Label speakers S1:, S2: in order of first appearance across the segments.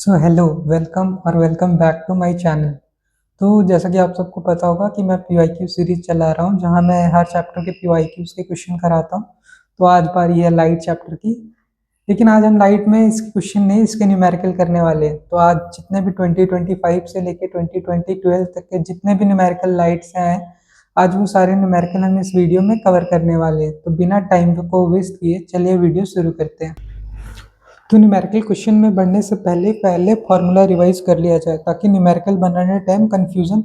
S1: सो hello, welcome और welcome back to my channel. तो जैसा कि आप सबको पता होगा कि मैं पीवाईक्यू सीरीज चला रहा हूँ, जहाँ मैं हर चैप्टर के पीवाईक्यूज के क्वेश्चन कराता हूँ। तो आज बारी है लाइट चैप्टर की। लेकिन आज हम लाइट में इसके क्वेश्चन नहीं, इसके न्यूमेरिकल करने वाले हैं। तो आज जितने भी 2025 से लेके 2012 तक के जितने भी न्यूमेरिकल लाइट्स हैं, आज वो सारे न्यूमेरिकल हम इस वीडियो में कवर करने वाले हैं। तो बिना टाइम को वेस्ट किए चलिए वीडियो शुरू करते हैं। तो न्यूमेरिकल क्वेश्चन में बढ़ने से पहले पहले फार्मूला रिवाइज कर लिया जाए, ताकि न्यूमेरिकल बनाने टाइम कंफ्यूजन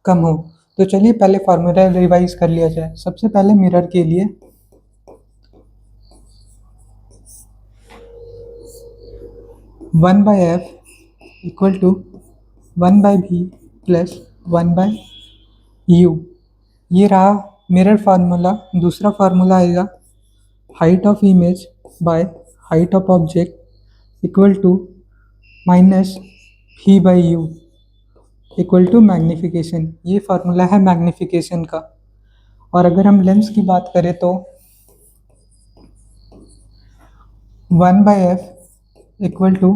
S1: कम हो। तो चलिए पहले फार्मूला रिवाइज कर लिया जाए। सबसे पहले मिरर के लिए 1/f equal to 1/v plus 1/u, ये रहा मिरर फार्मूला। दूसरा फार्मूला आएगा height of image by height of object equal to minus v/u equal to magnification. ये फार्मूला है मैग्निफिकेशन का। और अगर हम लेंस की बात करें तो 1/f equal to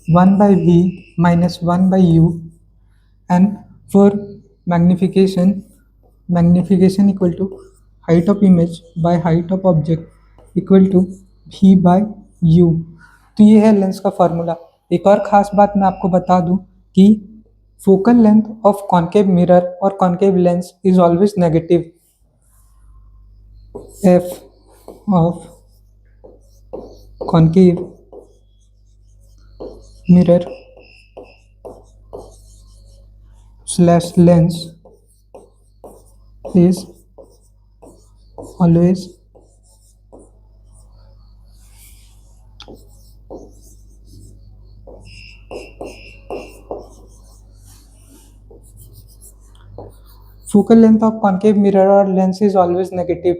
S1: 1/v minus 1/u, and for magnification equal to height of image by height of object equal to v/u। तो ये है लेंस का फार्मूला। एक और ख़ास बात मैं आपको बता दूं कि focal length of concave mirror और concave lens is always negative. f of concave mirror slash lens is always focal length of concave mirror और लेंस इज ऑलवेज नेगेटिव।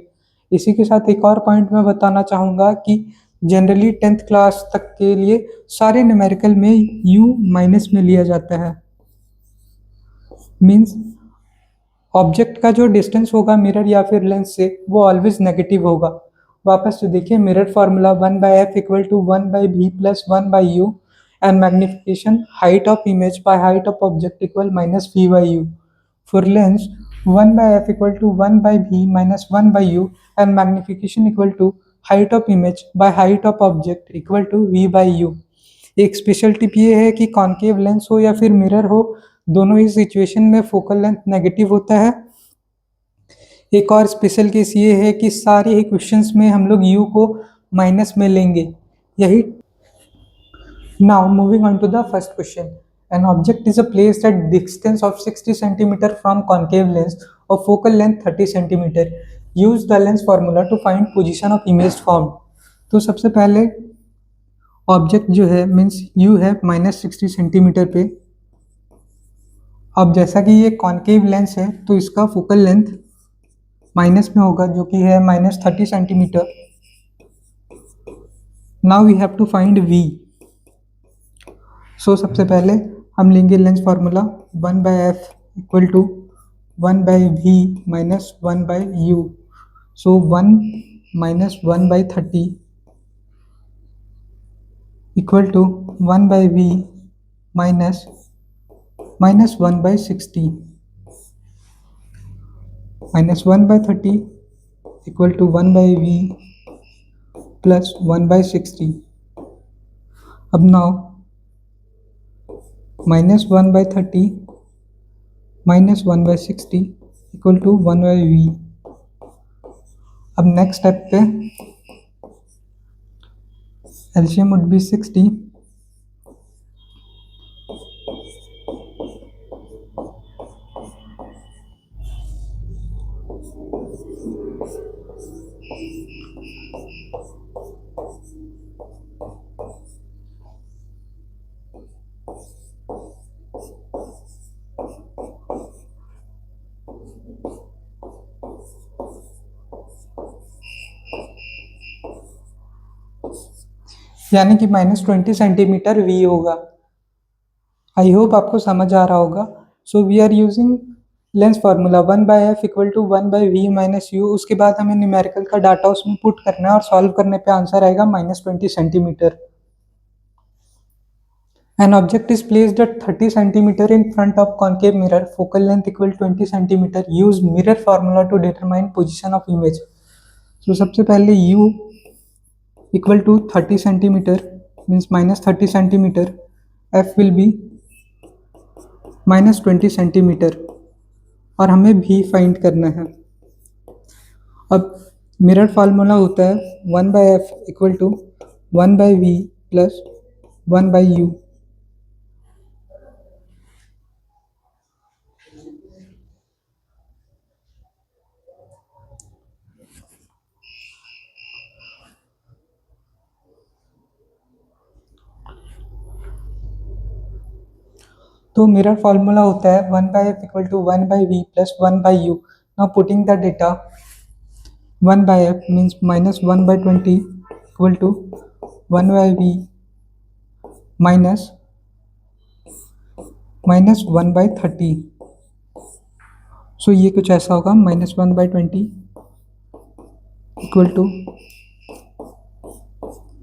S1: इसी के साथ एक और पॉइंट मैं बताना चाहूँगा कि जनरली 10th क्लास तक के लिए सारे न्यूमेरिकल में u माइनस में लिया जाता है। मीन्स ऑब्जेक्ट का जो डिस्टेंस होगा मिरर या फिर लेंस से, वो ऑलवेज नेगेटिव होगा। वापस से देखिए, mirror formula 1/f equal to 1/v plus 1/u, and magnification height of image by height of object equal minus v/u। For lens 1/f equal to 1/v minus 1/u, and magnification equal to height of image by height of object equal to v/u। एक special tip ये है कि concave lens हो या फिर mirror हो, दोनों ही situation में फोकल लेंथ नेगेटिव होता है। एक और स्पेशल केस ये है कि सारे ही क्वेश्चंस में हम लोग u को माइनस में लेंगे। यही now moving on to the first question. An object is placed at distance of 60 centimetre from concave lens और focal length 30 centimetre. Use the lens formula to find position of image form. तो सबसे पहले object जो है means u है -60 centimetre पे। अब जैसा कि ये कॉन्केव लेंस है तो इसका फोकल लेंथ माइनस में होगा, जो कि है -30 centimetre. Now we have to find v। So सबसे पहले हम लेंगे lens formula 1/f equal to 1/v minus 1/u। So 1 minus 1/30 equal to 1/v minus 1/60, minus 1/30 equal to 1/v plus 1/60। अब now minus 1/30 minus 1/60 equal to 1/v। अब next step पे LCM would be 60, यानी कि -20 centimetre v होगा। आई hope आपको समझ आ रहा होगा। So we are using lens formula 1/f equal to 1/v minus u। उसके बाद हमें न्यूमेरिकल का डाटा उसमें पुट करना है और सॉल्व करने पे आंसर आएगा -20 centimetre. An object is placed at 30 centimeter in front of concave mirror, focal length equal 20 centimeter. Use mirror formula to determine position of image. So सबसे पहले u equal to 30 centimeter means minus 30 centimeter. F will be minus 20 centimeter और हमें v find करना है. अब mirror formula होता है 1/f equal to 1/v plus 1/u. तो मिरर फार्मूला होता है 1/f equal to 1/v plus 1/u. Now putting the data 1/f means minus 1/20 equal to 1/v minus 1/30. So ये कुछ ऐसा होगा minus 1/20 इक्वल टू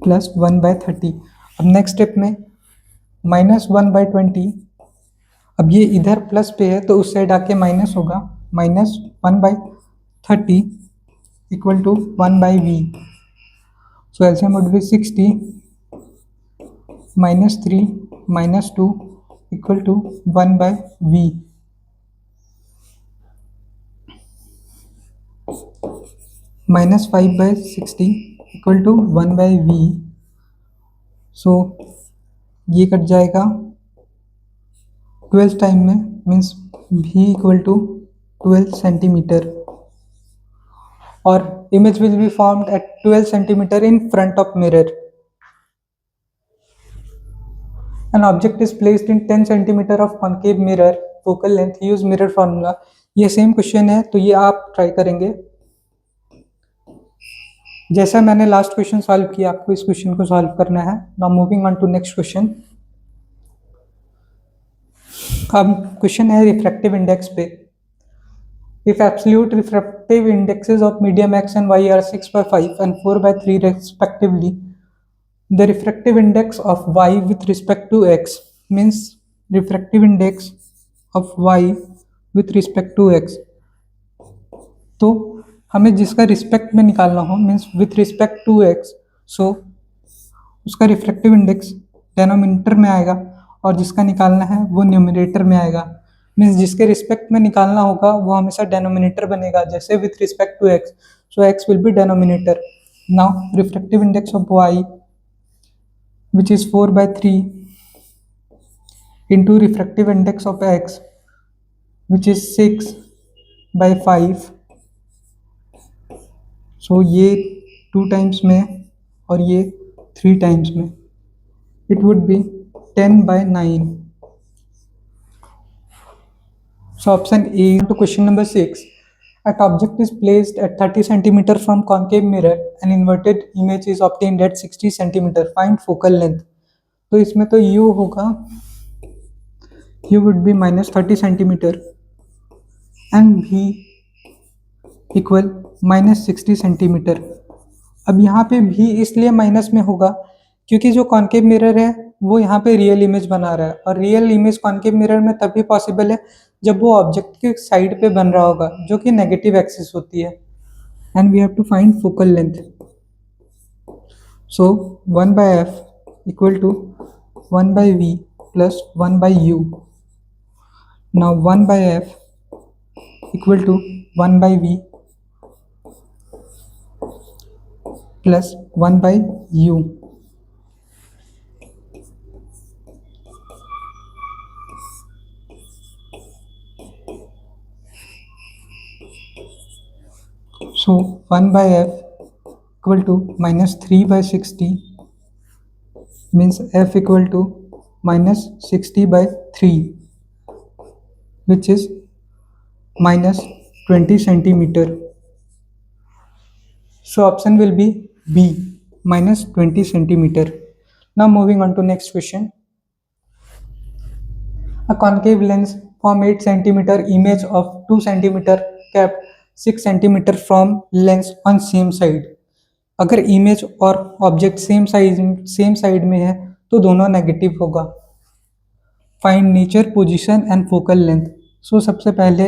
S1: प्लस 1/30. अब नेक्स्ट स्टेप में minus 1/20. अब ये इधर प्लस पे है तो उस साइड आके माइनस होगा. minus 1/30 equal to 1/v. So LCM would be 60 minus 3 minus 2 equal to 1/v. Minus 5/60 equal to 1/v. So ये कट जाएगा 12 टाइम में means v equal to 12 centimetre और image will be formed at 12 centimeter in front of mirror. An object is placed in 10 centimeter of concave mirror, focal length, use mirror formula. ये same question है तो ये आप try करेंगे. जैसा मैंने last question solve किया आपको इस क्वेश्चन को सॉल्व करना है. Now moving on to next question. अब क्वेश्चन है रिफ्रैक्टिव इंडेक्स पे. If absolute refractive indexes of medium x and y are 6/5 and 4/3 respectively, the refractive index of y with respect to x means refractive index of y with respect to x. तो हमें जिसका respect में निकालना हो means with respect to x, so उसका refractive index denominator में आएगा और जिसका निकालना है वो न्यूमरेटर में आएगा. मीन्स जिसके रिस्पेक्ट में निकालना होगा वो हमेशा डेनोमिनेटर बनेगा. जैसे with respect to x, so x will be denominator. Now refractive index of y which is 4/3 into refractive index of x which is 6/5. So ये 2 टाइम्स में और ये 3 टाइम्स में, it would be 10/9. So option A. To question number 6. An object is placed at 30 centimeter from concave mirror. An inverted image is obtained at 60 centimeter. Find focal length. तो इसमें तो u होगा, u would be minus 30 centimeter and v equal minus 60 centimeter. अब यहाँ पे v इसलिए minus में होगा क्योंकि जो कॉन्केव मिरर है वो यहाँ पे रियल इमेज बना रहा है और रियल इमेज कॉन्केव मिरर में तभी पॉसिबल है जब वो ऑब्जेक्ट के साइड पे बन रहा होगा जो कि नेगेटिव एक्सिस होती है. And we have to find focal length. So 1/f equal to 1/v plus 1/u. Now 1/f equal to 1/v plus 1/u. So 1/f equal to minus 3/60 means f equal to minus 60/3 which is minus 20 centimeter. So option will be B, minus 20 centimeter. Now moving on to next question. A concave lens form 8 centimeter image of 2 centimeter kept 6 centimeter from lens on same side. अगर image और object same side में है तो दोनों negative होगा. Find nature, position and focal length. So सबसे पहले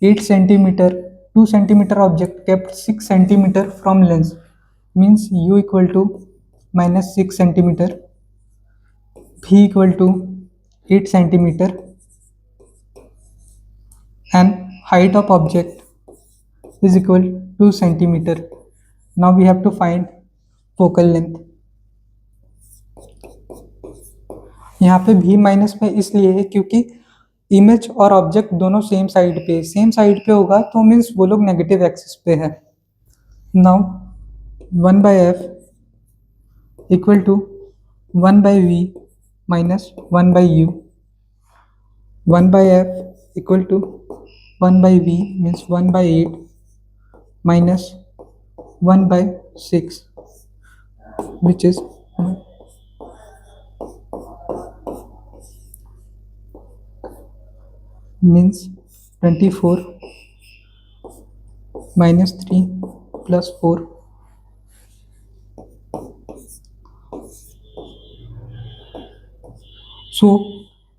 S1: 8 centimetre, 2 centimetre object kept 6 centimetre from lens, means u equal to minus 6 centimetre, v equal to 8 centimetre and height of object is equal 2 centimeter. Now we have to find focal length. यहाँ पे v minus में इसलिए है क्योंकि image और object दोनों same side पे होगा, तो मीन्स वो लोग नेगेटिव एक्सिस पे है। Now 1/f equal to 1/v minus 1/u, 1/f equal to 1/v means 1/8 minus 1/6, which is means 24 minus 3 plus 4. So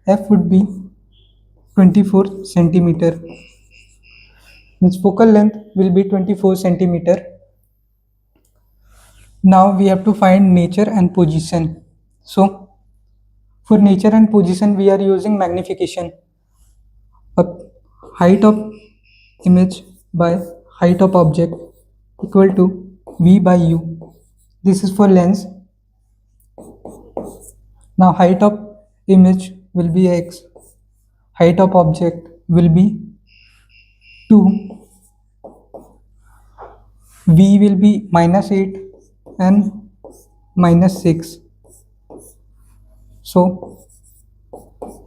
S1: f would be 24 centimeter. Means focal length will be 24 centimeter. Now we have to find nature and position. So for nature and position we are using magnification. Height of image by height of object equal to v by u. This is for lens. Now height of image will be x, height of object will be 2, v will be minus 8 and minus 6. So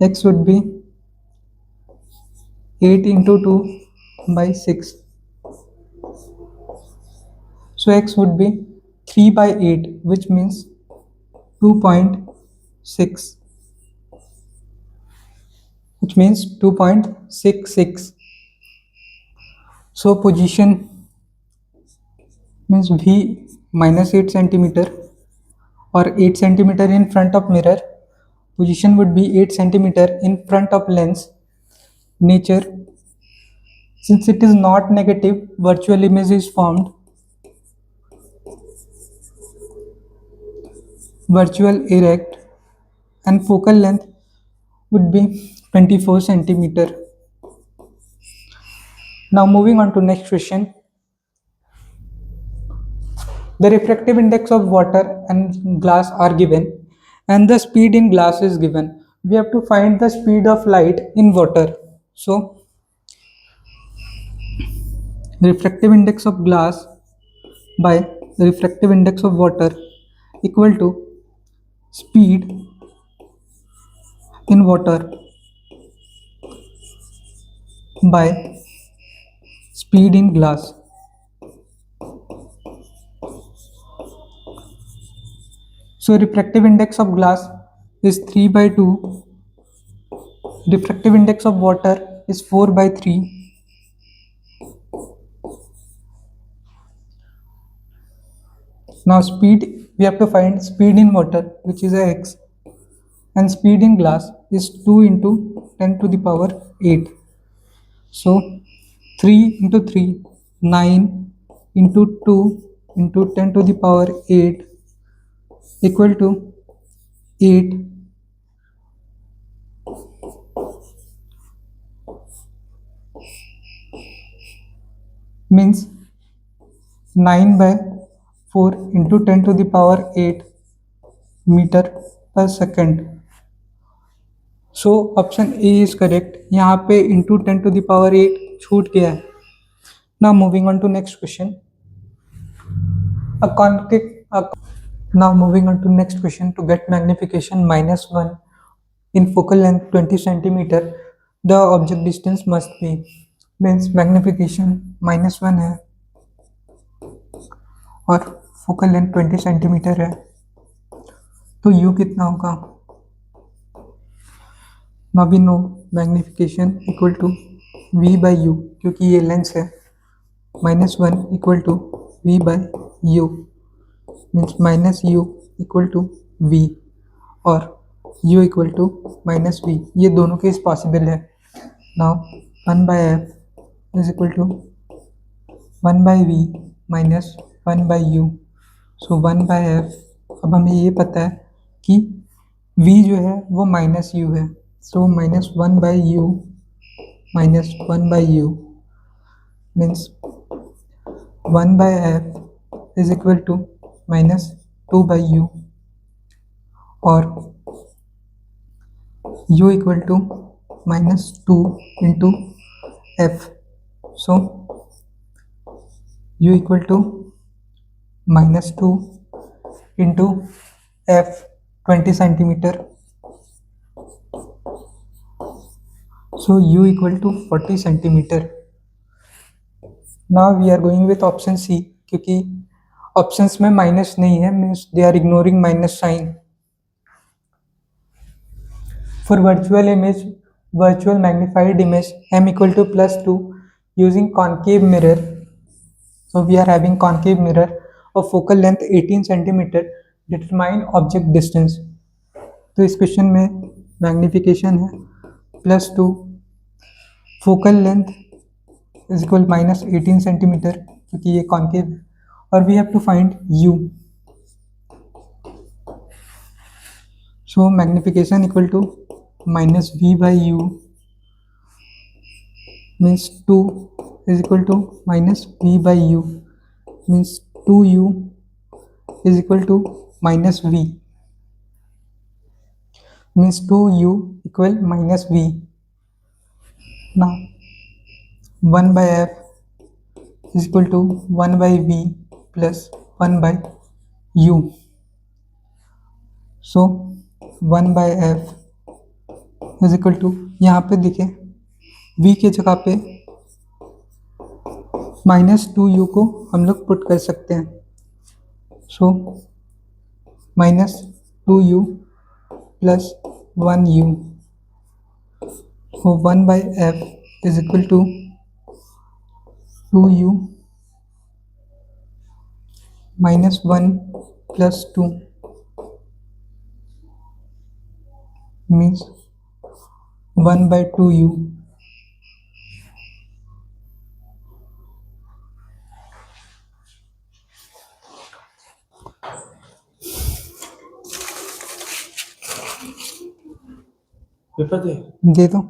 S1: x would be 8 into 2 by 6. So x would be 3 by 8, which means 2.6, which means 2.66. So position means v minus 8 centimeter or 8 centimeter in front of mirror. Position would be 8 centimeter in front of lens. Nature, since it is not negative, virtual image is formed. Virtual erect, and focal length would be 24 centimeter. Now moving on to next question. The refractive index of water and glass are given and the speed in glass is given. We have to find the speed of light in water. So refractive index of glass by refractive index of water equal to speed in water by speed in glass. So refractive index of glass is 3/2, refractive index of water is 4/3. Now speed, we have to find speed in water, which is x, and speed in glass is 2 into 10 to the power 8. So 3 into 3, 9 into 2 into 10 to the power 8 equal to 8. Means 9/4 into 10 to the power 8 meter per second. So option A is correct. यहाँ पे into 10 to the power 8 छूट गया है. Now moving on to next question. Now moving on to next question. To get magnification -1 in focal length 20 centimeter, the object distance must be, means magnification -1 है और focal length 20 centimetre है, तो u कितना होगा? Now we know magnification equal to v by u, क्योंकि ये lens है, -1 equal to v by u, means -u equal to v, और u equal to minus v, ये दोनों केस पॉसिबल है। Now 1/f is equal to 1/v minus 1/u। So 1/f, अब हमें ये पता है कि v जो है वो माइनस u है, so minus 1/u minus 1/u means 1/f is equal to minus 2/u और u equal to minus 2 into f। So u equal to minus 2 into f 20 centimetre, so u equal to 40 centimetre. Now we are going with option c, क्योंकि options में minus नहीं है, means they are ignoring minus sign. For virtual image, virtual magnified image m equal to +2 using concave mirror. So we are having concave mirror of focal length 18 centimeter. Determine object distance. तो इस question में magnification है +2, focal length is equal minus 18 centimetre क्योंकि ये concave है, और we have to find u। So magnification equal to minus v/u means 2 is equal to minus v/u means 2u is equal to minus v means 2u equal minus v. Now 1/f is equal to 1/v plus 1/u. So 1/f is equal to, यहाँ पे देखें v के जगह पे -2u को हम लोग put कर सकते हैं। सो -2u plus 1u, so 1/f is equal to 2u minus 1 plus 2 means 1/2u.
S2: Paper
S1: दे दो।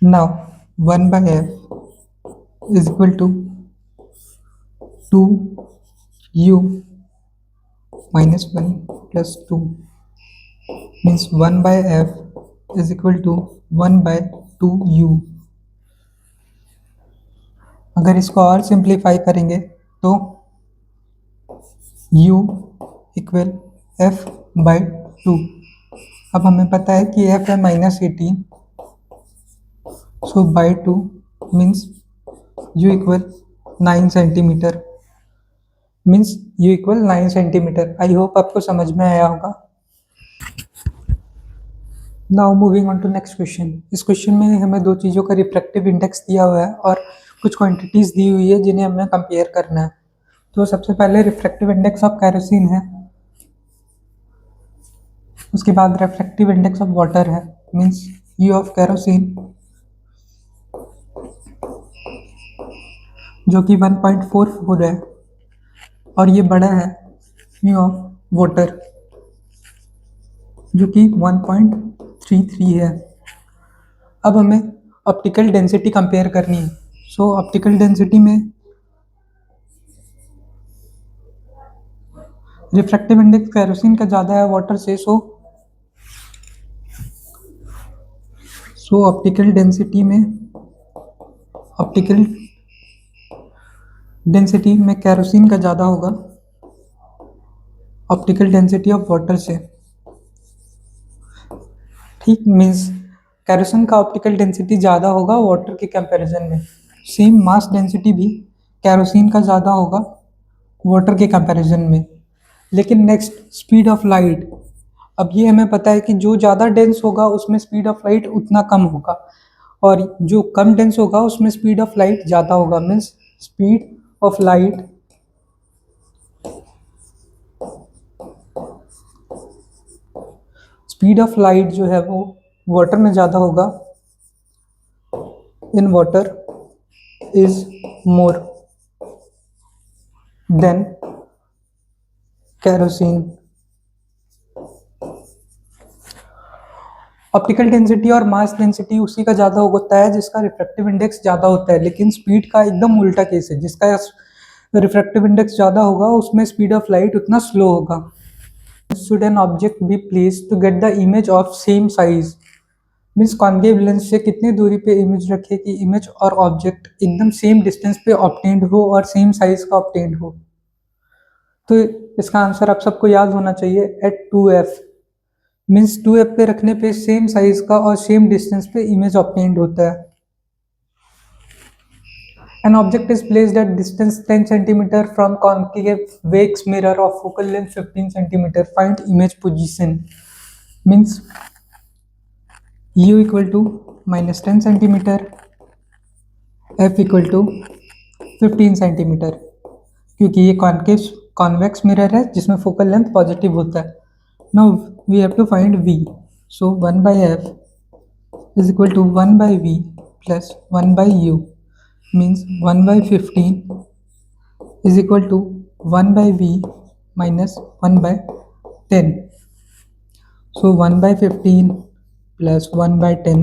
S1: Now 1/f is equal to 2u minus 1 plus 2 means 1/f is equal to 1/2u. अगर इसको और सिंप्लीफाई करेंगे तो u इक्वल f/2। अब हमें पता है कि f है -18, so by 2 means u equal 9 centimetre means u equal 9 centimetre. I hope आपको समझ में आया होगा। Now moving on to next question. इस क्वेश्चन में हमें दो चीज़ों का रिफ्रैक्टिव इंडेक्स दिया हुआ है और कुछ क्वांटिटीज़ दी हुई है जिन्हें हमें कंपेयर करना है। तो सबसे पहले रिफ्रैक्टिव इंडेक्स ऑफ केरोसिन है, उसके बाद रिफ्रैक्टिव इंडेक्स ऑफ वाटर है मीन्स U ऑफ केरोसिन जो कि 1.44 है, और ये बड़ा है म्यू ऑफ वाटर जो कि 1.33 है। अब हमें ऑप्टिकल डेंसिटी कंपेयर करनी है। सो ऑप्टिकल डेंसिटी में रिफ्रैक्टिव इंडेक्स केरोसिन का ज़्यादा है वाटर से, सो ऑप्टिकल डेंसिटी में केरोसिन का ज़्यादा होगा ऑप्टिकल डेंसिटी ऑफ वाटर से। ठीक, मीन्स केरोसिन का ऑप्टिकल डेंसिटी ज़्यादा होगा वाटर के कंपैरिजन में। सेम मास डेंसिटी भी केरोसिन का ज़्यादा होगा वाटर के कंपैरिजन में। लेकिन नेक्स्ट स्पीड ऑफ लाइट, अब ये हमें पता है कि जो ज़्यादा डेंस होगा उसमें स्पीड ऑफ लाइट उतना कम होगा, और जो कम डेंस होगा उसमें स्पीड ऑफ लाइट ज़्यादा होगा। मीन्स स्पीड ऑफ लाइट जो है वो वाटर में ज़्यादा होगा। In water is more than kerosene. Optical density और मास डेंसिटी उसी का ज़्यादा होता है जिसका रिफ्रैक्टिव इंडेक्स ज़्यादा होता है, लेकिन स्पीड का एकदम उल्टा केस है। जिसका रिफ्रैक्टिव इंडेक्स ज़्यादा होगा उसमें स्पीड ऑफ लाइट उतना स्लो होगा। Should an object be placed to get the image of same size? Means concave lens से कितनी दूरी पे इमेज रखे कि इमेज और ऑब्जेक्ट एकदम सेम डिस्टेंस पे ऑब्टेन्ड हो और सेम साइज का ऑब्टेन्ड हो। तो इसका आंसर आप सबको याद होना चाहिए, एट 2f। मीन्स 2f पे रखने पे सेम साइज का और सेम डिस्टेंस पे इमेज ऑब्टेन्ड होता है। An object is placed at distance 10 cm from convex mirror of focal length 15 cm. Find image position. Means u equal to minus 10 cm, f equal to 15 cm, क्योंकि ये convex mirror है जिसमें focal length positive होता है। Now we have to find v, so 1 by f is equal to 1 by v plus 1 by u, means 1 by 15 is equal to 1 by v minus 1 by 10. So 1 by 15 plus 1 by 10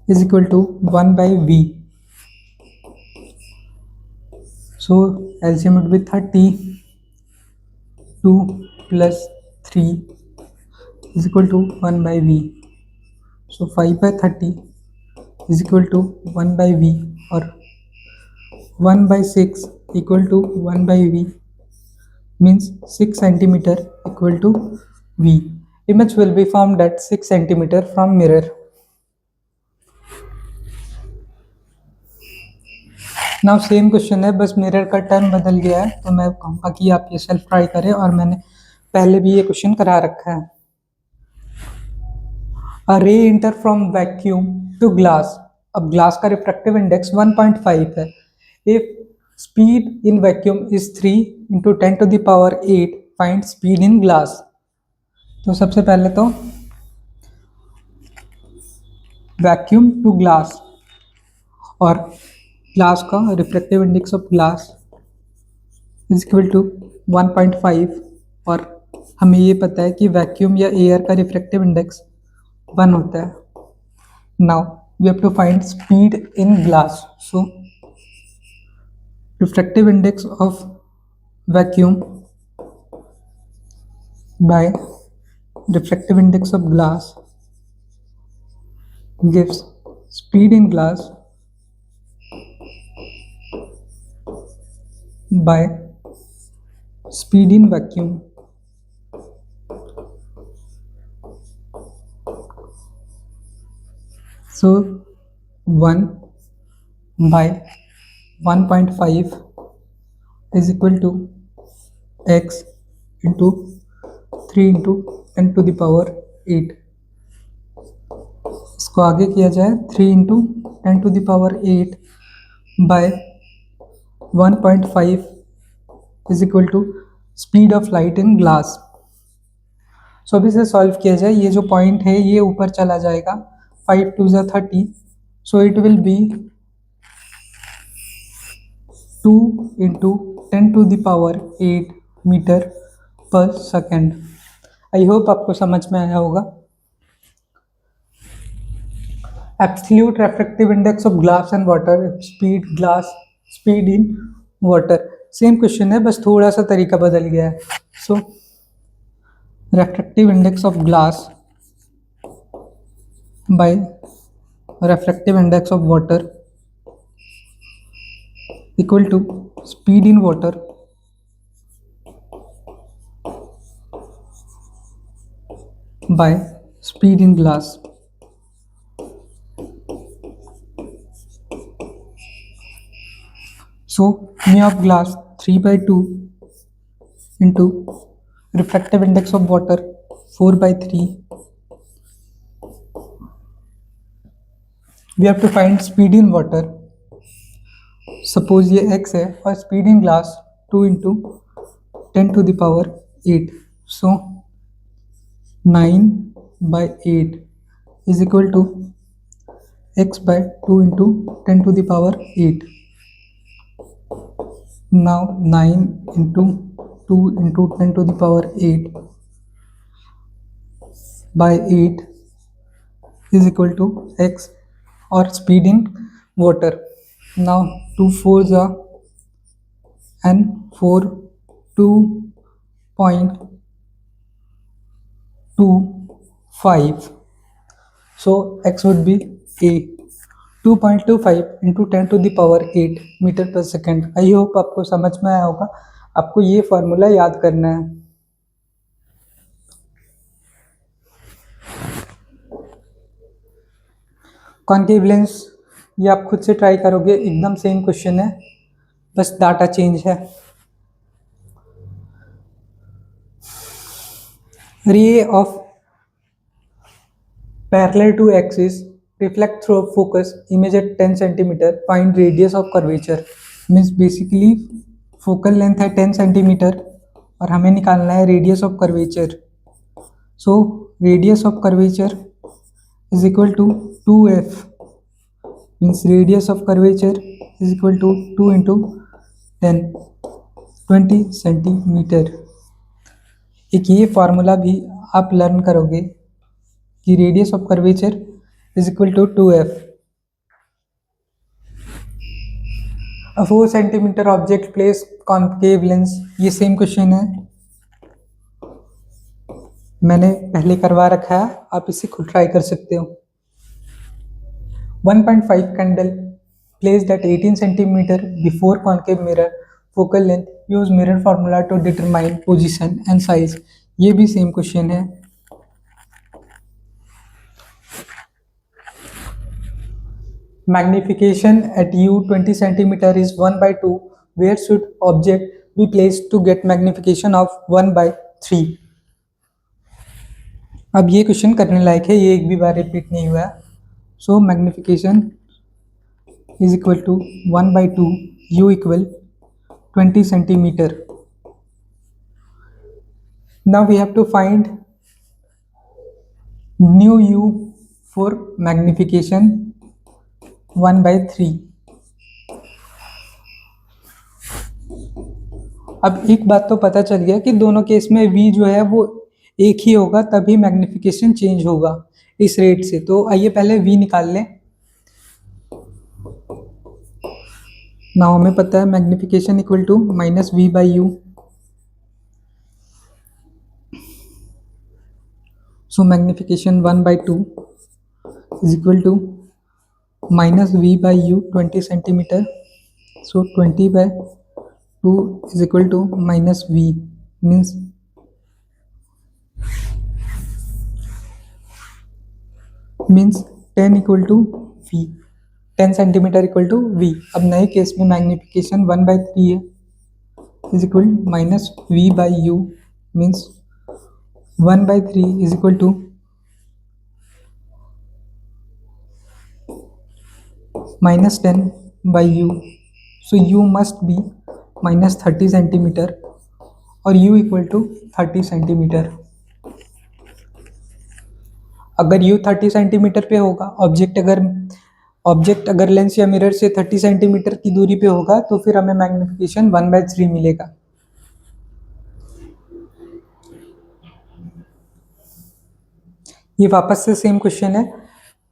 S1: is equal to 1 by v. So LCM would be 30. 2 plus 3 is equal to 1 by v. So 5 by 30 is equal to 1 by v, or 1 by 6 equal to 1 by v, means 6 cm equal to v. Image will be formed at 6 cm from mirror. Now same question है, बस mirror का term बदल गया है, तो मैं कहूँगा कि आप ये सेल्फ ट्राई करें, और मैंने पहले भी ये क्वेश्चन करा रखा है। A ray enter from vacuum to glass. अब ग्लास का रिफ्रैक्टिव इंडेक्स 1.5 है। If speed in vacuum is 3 × 10⁸, find speed in glass. तो सबसे पहले तो वैक्यूम टू ग्लास, और ग्लास का refractive index of glass is equal to 1.5, और हमें ये पता है कि वैक्यूम या एयर का रिफ्रैक्टिव इंडेक्स 1 होता है। Now we have to find speed in glass. So refractive index of vacuum by refractive index of glass gives speed in glass by speed in vacuum. So 1 by 1.5 is equal to x into 3 into 10⁸। इसको आगे किया जाए 3 into 10⁸ by 1.5 is equal to speed of light in glass. सो अभी से solve किया जाए, ये जो पॉइंट है ये ऊपर चला जाएगा, 5 2 ज़ा 30, so it will be 2 into 10 to the power 8 metre per second. I hope आपको समझ में आया होगा। Absolute refractive index of glass and water, speed in water. Same question है, बस थोड़ा सा तरीका बदल गया है। So refractive index of glass by refractive index of water equal to speed in water by speed in glass। So mu of glass 3/2 into refractive index of water 4/3। We have to find speed in water। Suppose ये x है और speed in glass 2 into 10 to the power 8। So 9/8 is equal to x by 2 into 10 to the power 8। Now 9 into 2 into 10 to the power 8 by 8 is equal to x or speed in water। Now 2 4s are and 4 2.25। So x would be a 2.25 into 10 to the power 8 metre per second. I hope आपको समझ में आया होगा। आपको ये formula याद करना है। कॉन्केव लेंस ये आप खुद से ट्राई करोगे, एकदम सेम क्वेश्चन है, बस डाटा चेंज है। Ray of parallel to axis reflect through focus image at 10 centimeter, find radius of curvature। Means basically focal length है 10 सेंटीमीटर और हमें निकालना है radius of curvature. So radius of curvature is equal to 2f। Means radius of curvature is equal to 2 into 10 20 centimetre. एक ये formula भी आप learn करोगे कि रेडियस ऑफ कर्वेचर is equal to 2f। A 4 centimeter object placed concave lens, ये same question है, मैंने पहले करवा रखा है, आप इसे खुद ट्राई कर सकते हो। 1.5 candle placed at 18 centimeter before concave mirror, focal length, use mirror formula to determine position and size। ये भी सेम क्वेश्चन है। Magnification at u 20 centimeter is 1/2। Where should object be placed to get magnification of 1/3? अब ये question करने लायक है, ये एक भी बार रिपीट नहीं हुआ है। So magnification is equal to 1/2, u equal 20 centimetre. Now we have to find new u for magnification 1/3। अब एक बात तो पता चल गया कि दोनों केस में v जो है वो एक ही होगा, तभी मैग्निफिकेशन चेंज होगा इस रेट से। तो आइए पहले v निकाल लें। नाउ हमें पता है magnification equal to -v/u। So magnification 1/2 is equal to -v/u 20 centimetre. So 20/2 is equal to -v, means 10 equal to v, 10 centimetre equal to v। अब नए केस में मैग्निफिकेशन 1/3 है, is equal -v/u, means 1/3 is equal to -10/u। So u must be -30 centimetre और u equal to 30 centimetre. अगर u 30 centimetre पे होगा, object अगर लेंस या मिरर से 30 सेंटीमीटर की दूरी पे होगा तो फिर हमें मैग्निफिकेशन 1/3 मिलेगा। ये वापस से सेम क्वेश्चन है।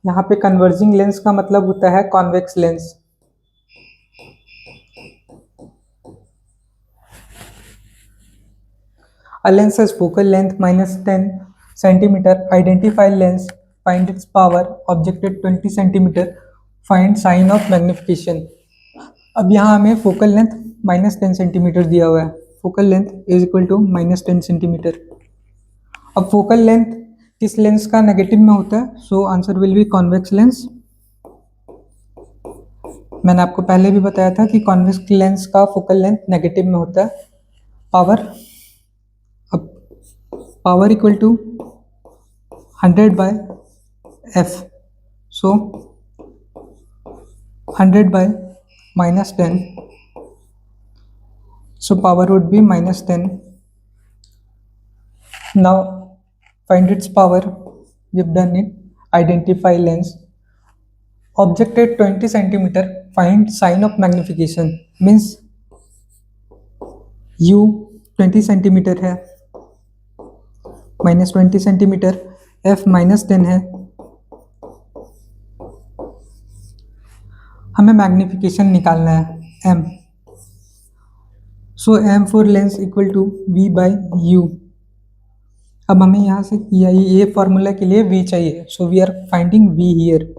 S1: यहाँ पे कन्वर्जिंग लेंस का मतलब होता है convex lens. A lens has focal length -10 centimeter. Identify lens. Find its power. Object at 20 centimeter. Find sign of magnification. अब यहाँ हमें फोकल लेंथ -10 सेंटीमीटर दिया हुआ है। Focal length is equal to -10 centimetre. अब फोकल लेंथ किस lens का negative में होता है? So answer will be convex lens. मैंने आपको पहले भी बताया था कि कॉन्वेक्स लेंस का फोकल लेंथ नेगेटिव में होता है। पावर, अब power equal to 100/f, so 100/-10, so power would be -10. Now find its power. We've done it. Identify lens. Object at 20 centimeter. Find sign of magnification. Means u 20 centimetre है, -20 centimetre, f -10 है। हमें magnification निकालना है m। So m for lens equal to v/u। अब हमें यहाँ से ये फॉर्मूला के लिए v चाहिए, so we are finding v here.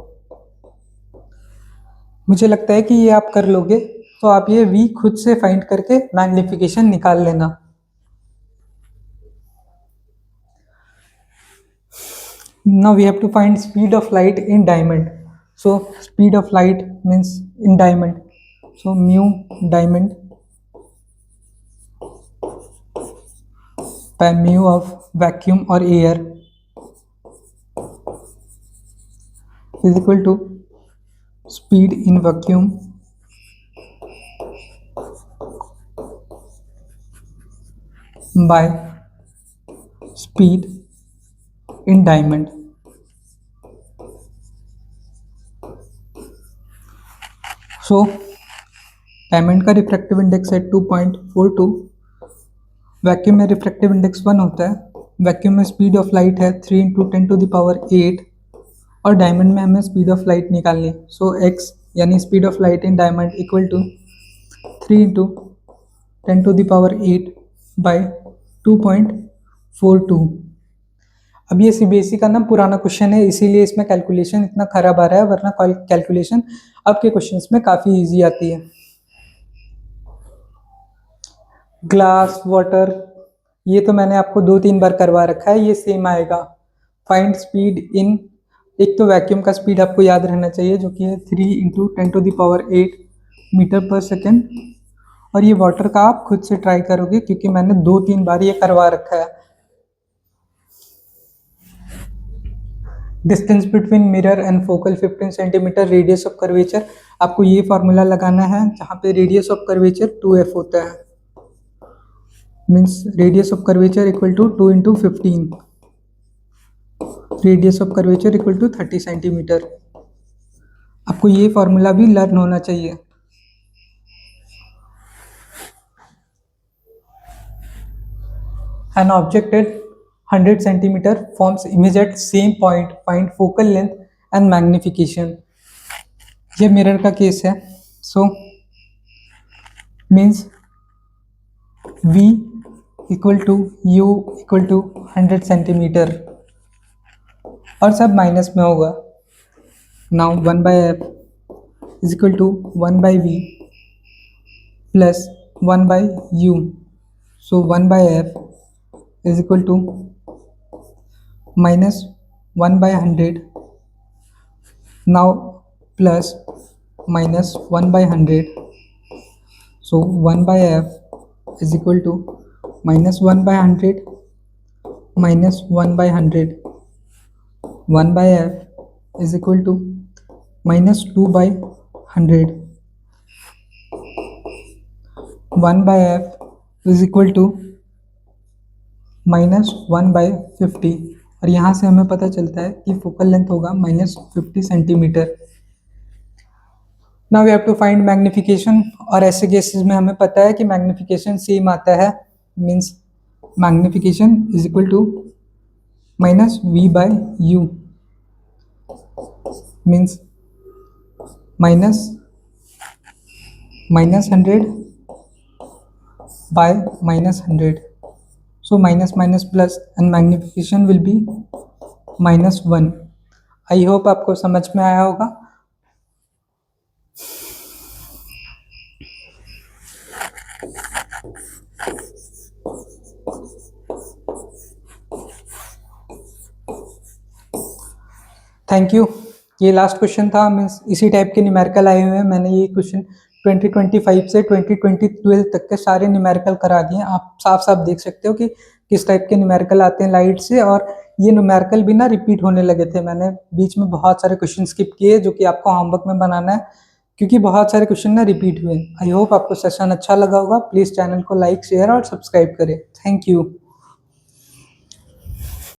S1: मुझे लगता है कि ये आप कर लोगे, तो आप ये v खुद से फाइंड करके मैग्निफिकेशन निकाल लेना। Now we have to find speed of light in diamond. So speed of light means in diamond. So mu diamond by mu of vacuum or air is equal to speed in vacuum by speed in diamond. So diamond का refractive index है 2.42, vacuum में refractive index 1 होता है, vacuum में speed of light है 3 × 10⁸ और diamond में हमें स्पीड ऑफ लाइट निकालनी है। सो x यानी speed of light in diamond equal to 3 × 10⁸ by 2.42। अब ये सीबीएसई का ना पुराना क्वेश्चन है, इसीलिए इसमें कैलकुलेशन इतना खराब आ रहा है, वरना कैलकुलेशन अब के क्वेश्चंस में काफ़ी इजी आती है। ग्लास, वाटर, ये तो मैंने आपको 2-3 बार करवा रखा है, ये सेम आएगा। फाइंड स्पीड इन, एक तो वैक्यूम का स्पीड आपको याद रहना चाहिए जो कि है 3 × 10⁸ मीटर पर सेकेंड, और ये वाटर का आप खुद से ट्राई करोगे क्योंकि मैंने 2-3 बार ये करवा रखा है। Distance between mirror and focal 15 centimetre, radius of curvature, आपको ये फॉर्मूला लगाना है जहाँ पे रेडियस ऑफ कर्वेचर 2f होता है। Means radius of curvature equal to 2 × 15, radius of curvature equal to 30 centimetre. आपको ये फॉर्मूला भी लर्न होना चाहिए। An object at 100 centimeter forms image at same point. Find focal length and magnification. ये mirror का case है। So means v equal to u equal to 100 centimetre, और सब माइनस में होगा। Now 1/f is equal to 1/v plus 1/u, so 1/f is equal to -1/100, now plus -1/100, so 1/f is equal to -1/100 minus 1/100, 1/f is equal to -2/100, 1/f is equal to -1/50, और यहाँ से हमें पता चलता है कि फोकल लेंथ होगा -50 centimetre. Now we have to find magnification, और ऐसे केसेस में हमें पता है कि मैग्निफिकेशन सेम आता है, means magnification is equal to minus v by u, means minus 100 by -100. So minus minus plus and magnification will be -1. I hope आपको समझ में आया होगा. Thank you. ये लास्ट क्वेश्चन था, मीन्स इसी टाइप के न्यूमेरिकल आए हुए हैं. मैंने ये क्वेश्चन 2025 से 2012 तक के सारे न्यूमेरिकल करा दिए. आप साफ साफ देख सकते हो कि किस टाइप के न्यूमेरिकल आते हैं लाइट से, और ये न्यूमेरिकल भी ना रिपीट होने लगे थे. मैंने बीच में बहुत सारे क्वेश्चन स्किप किए जो कि आपको होमवर्क में बनाना है, क्योंकि बहुत सारे क्वेश्चन ना रिपीट हुए. आई होप आपको सेशन अच्छा लगा होगा. प्लीज़ चैनल को लाइक, शेयर और सब्सक्राइब करें. Thank you.